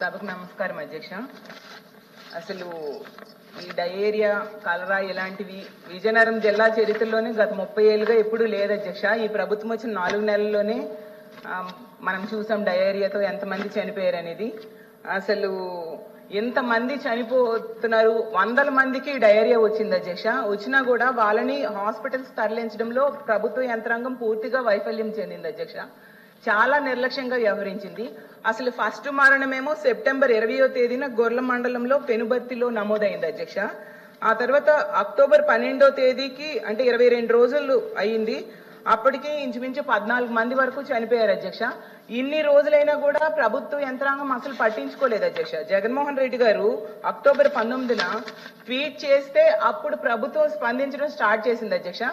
సభకు నమస్కారం అధ్యక్ష. అసలు ఈ డయేరియా, కలరా ఇలాంటివి విజయనగరం జిల్లా చరిత్రలోనే గత 30 ఏళ్ళుగా ఎప్పుడూ లేదు అధ్యక్ష. ఈ ప్రభుత్వం వచ్చిన 4 నెలల్లోనే మనం చూసాం డయేరియాతో ఎంతమంది చనిపోయారు అనేది. అసలు ఎంతమంది చనిపోతున్నారు, వందల మందికి డయేరియా వచ్చింది అధ్యక్ష. వచ్చినా కూడా వాళ్ళని హాస్పిటల్స్ తరలించడంలో ప్రభుత్వ యంత్రాంగం పూర్తిగా వైఫల్యం చెందింది అధ్యక్ష. చాలా నిర్లక్ష్యంగా వ్యవహరించింది. అసలు ఫస్ట్ మరణమేమో సెప్టెంబర్ 20వ తేదీన గొర్ల మండలంలో పెనుబర్తిలో నమోదైంది అధ్యక్ష. ఆ తర్వాత అక్టోబర్ 12వ తేదీకి అంటే 22 రోజులు అయింది. అప్పటికి ఇంచుమించు 14 మంది వరకు చనిపోయారు అధ్యక్ష. ఇన్ని రోజులైనా కూడా ప్రభుత్వ యంత్రాంగం అసలు పట్టించుకోలేదు అధ్యక్ష. జగన్మోహన్ రెడ్డి గారు అక్టోబర్ 19న ట్వీట్ చేస్తే అప్పుడు ప్రభుత్వం స్పందించడం స్టార్ట్ చేసింది అధ్యక్ష.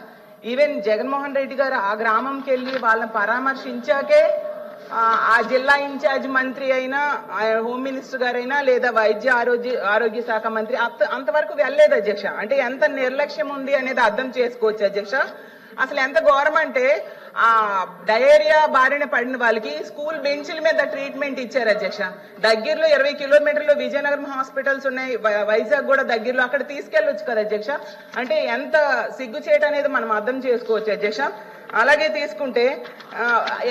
ఈవెన్ జగన్మోహన్ రెడ్డి గారు ఆ గ్రామంకి వెళ్లి వాళ్ళని పరామర్శించాకే ఆ జిల్లా ఇన్ఛార్జ్ మంత్రి అయినా, హోమ్ మినిస్టర్ గారైనా, లేదా వైద్య ఆరోగ్య శాఖ మంత్రి అంతవరకు వెళ్ళలేదు అధ్యక్ష. అంటే ఎంత నిర్లక్ష్యం ఉంది అనేది అర్థం చేసుకోవచ్చు అధ్యక్ష. అసలు ఎంత ఘోరం అంటే ఆ డయేరియా బారిన పడిన వాళ్ళకి స్కూల్ బెంచ్ల మీద ట్రీట్మెంట్ ఇచ్చారు అధ్యక్ష. దగ్గరలో 20 కిలోమీటర్లు విజయనగరం హాస్పిటల్స్ ఉన్నాయి, వైజాగ్ కూడా దగ్గరలో, అక్కడ తీసుకెళ్లొచ్చు కదా అధ్యక్ష. అంటే ఎంత సిగ్గుచేటు అనేది మనం అర్థం చేసుకోవచ్చు అధ్యక్ష. అలాగే తీసుకుంటే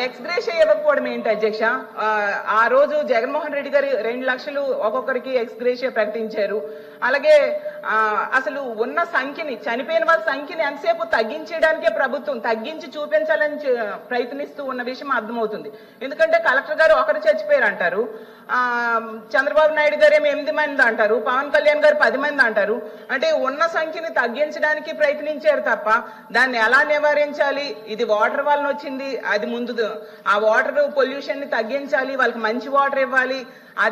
ఎక్స్గ్రేషియా ఇవ్వకపోవడం ఏంటి అధ్యక్ష. ఆ రోజు జగన్మోహన్ రెడ్డి గారు 2 లక్షలు ఒక్కొక్కరికి ఎక్స్గ్రేషియా ప్రకటించారు. అలాగే అసలు ఉన్న సంఖ్యని, చనిపోయిన వాళ్ళ సంఖ్యని ఎంతసేపు తగ్గించడానికే ప్రభుత్వం తగ్గించి చూపించాలని ప్రయత్నిస్తూ ఉన్న విషయం అర్థమవుతుంది. ఎందుకంటే కలెక్టర్ గారు ఒకరు చచ్చిపోయారు అంటారు, చంద్రబాబు నాయుడు గారు ఏమో 8 మంది అంటారు, పవన్ కళ్యాణ్ గారు 10 మంది అంటారు. అంటే ఉన్న సంఖ్యని తగ్గించడానికి ప్రయత్నించారు తప్ప దాన్ని ఎలా నివారించాలి, ఇది వాటర్ వలన వచ్చింది, అది ముందు ఆ వాటర్ పొల్యూషన్ ని తగ్గించాలి, వాళ్ళకి మంచి వాటర్ ఇవ్వాలి,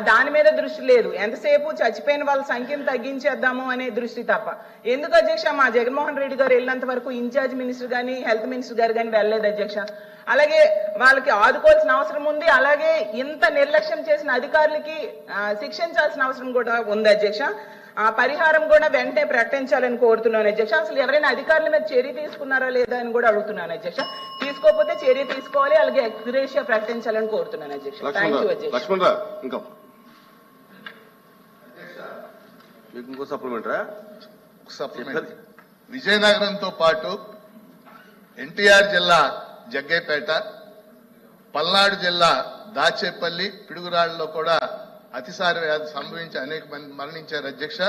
దాని మీద దృష్టి లేదు. ఎంతసేపు చచ్చిపోయిన వాళ్ళ సంఖ్యను తగ్గించేద్దాము అనే దృష్టి తప్ప. ఎందుకు అధ్యక్ష మా జగన్మోహన్ రెడ్డి గారు వెళ్ళినంత వరకు ఇన్ఛార్జ్ మినిస్టర్ గానీ, హెల్త్ మినిస్టర్ గారు కానీ వెళ్ళలేదు అధ్యక్ష. అలాగే వాళ్ళకి ఆదుకోవాల్సిన అవసరం ఉంది. అలాగే ఇంత నిర్లక్ష్యం చేసిన అధికారులకి శిక్షించాల్సిన అవసరం కూడా ఉంది అధ్యక్ష. పరిహారం కూడా వెంటనే ప్రకటించాలని కోరుతున్నాను అధ్యక్ష. అసలు ఎవరైనా అధికారుల మీద చర్య తీసుకున్నారా లేదా అని కూడా అడుగుతున్నాను అధ్యక్ష. తీసుకోకపోతే చర్య తీసుకోవాలి, అలాగే ఎక్స్గ్రేషియా ప్రకటించాలని కోరుతున్నాను అధ్యక్ష. థ్యాంక్ యూ అధ్యక్ష. విజయనగరంతో పాటు ఎన్టీఆర్ జిల్లా జగ్గైపేట, పల్నాడు జిల్లా దాచేపల్లి, పిడుగురాళ్లలో కూడా అతిసార వ్యాధి సంభవించి అనేక మంది మరణించారు అధ్యక్ష.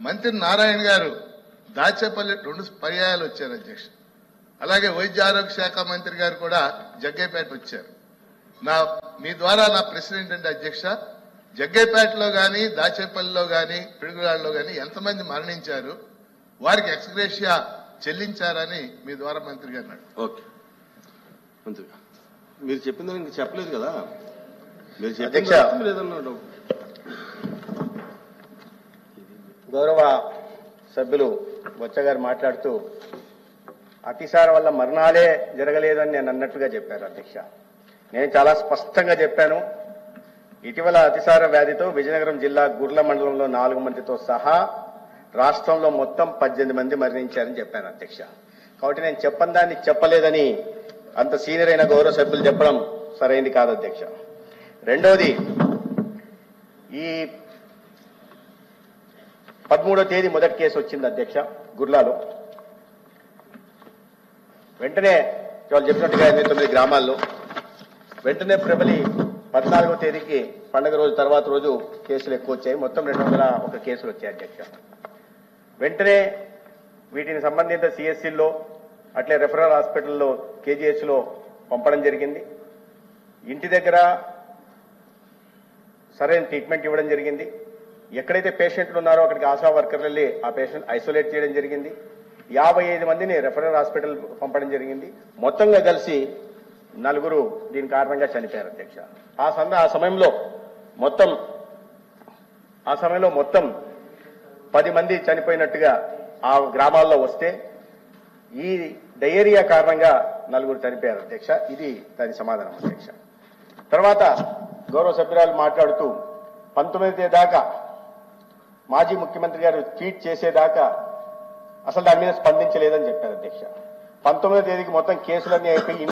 మంత్రి నారాయణ గారు దాచేపల్లి 2 పర్యాయాలు వచ్చారు అధ్యక్ష. అలాగే వైద్య ఆరోగ్య శాఖ మంత్రి గారు కూడా జగ్గైపేట వచ్చారు. మీ ద్వారా నా ప్రశ్న ఏంటంటే అధ్యక్ష, జగ్గైపేటలో గాని, దాచేపల్లిలో గాని, పిడుగురాళ్లలో గాని ఎంతమంది మరణించారు, వారికి ఎక్స్గ్రేషియా చెల్లించారని మీ ద్వారా మంత్రి గారు అన్నాడు. ఓకే మంత్రి మీరు చెప్పింది ఇంక చెప్పలేదు కదా, మీరు లేదన్నాడు. గౌరవ సభ్యులు బొత్స గారు మాట్లాడుతూ అతిసార వల్ల మరణాలే జరగలేదని నేను అన్నట్టుగా చెప్పారు అధ్యక్ష. నేను చాలా స్పష్టంగా చెప్పాను, ఇటీవల అతిసార వ్యాధితో విజయనగరం జిల్లా గుర్ల మండలంలో 4 మందితో సహా రాష్ట్రంలో మొత్తం 18 మంది మరణించారని చెప్పాను అధ్యక్ష. కాబట్టి నేను చెప్పని దాన్ని చెప్పలేదని అంత సీనియర్ అయిన గౌరవ సభ్యులు చెప్పడం సరైంది కాదు అధ్యక్ష. రెండవది, ఈ 13వ తేదీ మొదటి కేసు వచ్చింది అధ్యక్ష గుర్లాలో. వెంటనే వాళ్ళు చెప్పినట్టుగా 89 గ్రామాల్లో వెంటనే ప్రబలి 14వ తేదీకి పండుగ రోజు తర్వాత రోజు కేసులు ఎక్కువ వచ్చాయి. మొత్తం 201 కేసులు వచ్చాయి అధ్యక్ష. వెంటనే వీటిని సంబంధిత సిఎస్సిల్లో, అట్లే రెఫరల్ హాస్పిటల్లో, కేజీహెచ్లో పంపడం జరిగింది. ఇంటి దగ్గర సరైన ట్రీట్మెంట్ ఇవ్వడం జరిగింది. ఎక్కడైతే పేషెంట్లు ఉన్నారో అక్కడికి ఆశా వర్కర్లు వెళ్ళి ఆ పేషెంట్ ఐసోలేట్ చేయడం జరిగింది. 55 మందిని రెఫరల్ హాస్పిటల్ పంపడం జరిగింది. మొత్తంగా కలిసి 4 దీని కారణంగా చనిపోయారు అధ్యక్ష. ఆ సమయంలో మొత్తం 10 మంది చనిపోయినట్టుగా ఆ గ్రామాల్లో వస్తే ఈ డయేరియా కారణంగా 4 చనిపోయారు అధ్యక్ష. ఇది దాని సమాధానం అధ్యక్ష. తర్వాత గౌరవ సభ్యురాలు మాట్లాడుతూ 19వ తేదీ దాకా మాజీ ముఖ్యమంత్రి గారు ట్వీట్ చేసేదాకా అసలు దాని మీద స్పందించలేదని చెప్పారు అధ్యక్ష. 19వ తేదీకి మొత్తం కేసులన్నీ అయిపోయి